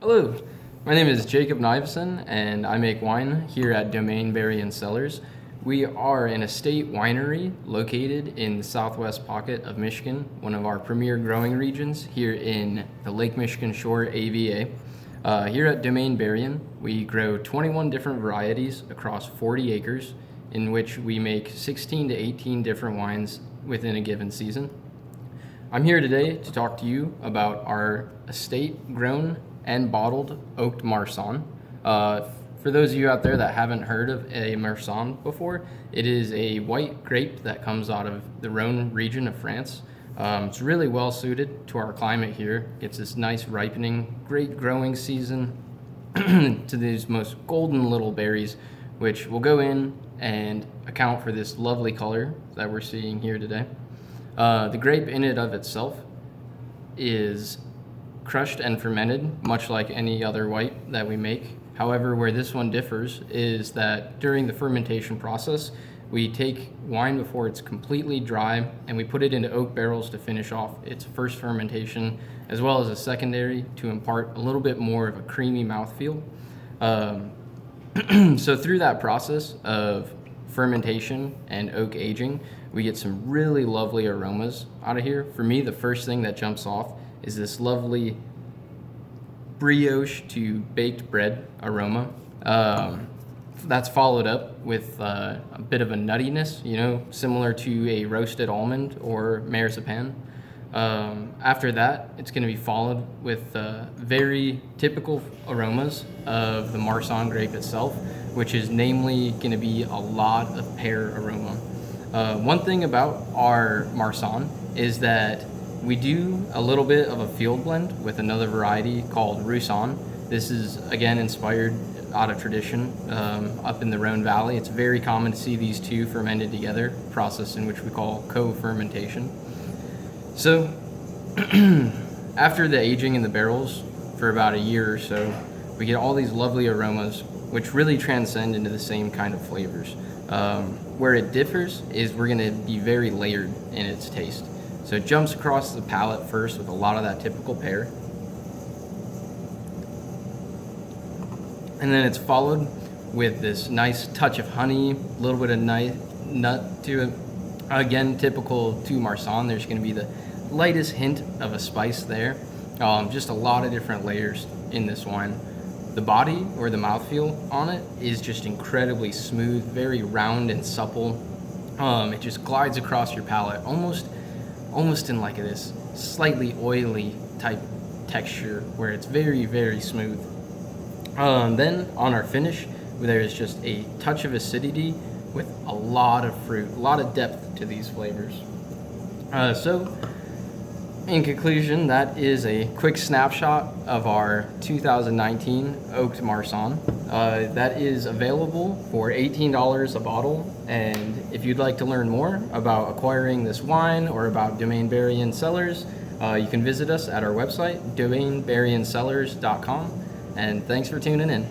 Hello, my name is Jacob Niveson, and I make wine here at Domain Berry & Cellars. We are an estate winery located in the southwest pocket of Michigan, one of our premier growing regions here in the Lake Michigan Shore AVA. Here at Domain Berry, we grow 21 different varieties across 40 acres, in which we make 16 to 18 different wines within a given season. I'm here today to talk to you about our estate grown and bottled Oaked Marsanne. For those of you out there that haven't heard of a Marsanne before, it is a white grape that comes out of the Rhone region of France. It's really well suited to our climate here. It's this nice ripening, great growing season to these most golden little berries, which will go in and account for this lovely color that we're seeing here today. The grape in and of itself is crushed and fermented, much like any other white that we make. However, where this one differs is that during the fermentation process, we take wine before it's completely dry and we put it into oak barrels to finish off its first fermentation, as well as a secondary to impart a little bit more of a creamy mouthfeel. So through that process of fermentation and oak aging, we get some really lovely aromas out of here. For me, the first thing that jumps off is this lovely brioche to baked bread aroma. That's followed up with a bit of a nuttiness, similar to a roasted almond or marzipan. After that, it's going to be followed with very typical aromas of the Marsanne grape itself, which is namely going to be a lot of pear aroma. One thing about our Marsanne is that we do a little bit of a field blend with another variety called Roussanne. This is, again, inspired out of tradition up in the Rhone Valley. It's very common to see these two fermented together, a process in which we call co-fermentation. So after the aging in the barrels for about a year or so, we get all these lovely aromas, which really transcend into the same kind of flavors. Where it differs is we're going to be very layered in its taste. So it jumps across the palate first with a lot of that typical pear. And then it's followed with this nice touch of honey, a little bit of nut to it. Again, typical to Marsanne, there's going to be the lightest hint of a spice there. Just a lot of different layers in this wine. The body or the mouthfeel on it is just incredibly smooth, very round and supple. It just glides across your palate, almost in like this slightly oily type texture where it's very, very smooth. Then on our finish, there's just a touch of acidity with a lot of fruit, a lot of depth to these flavors. So in conclusion, that is a quick snapshot of our 2019 Oaked Marsanne. That is available for $18 a bottle, and if you'd like to learn more about acquiring this wine or about Domain Berry & Cellars, you can visit us at our website, domainberryandcellars.com, and thanks for tuning in.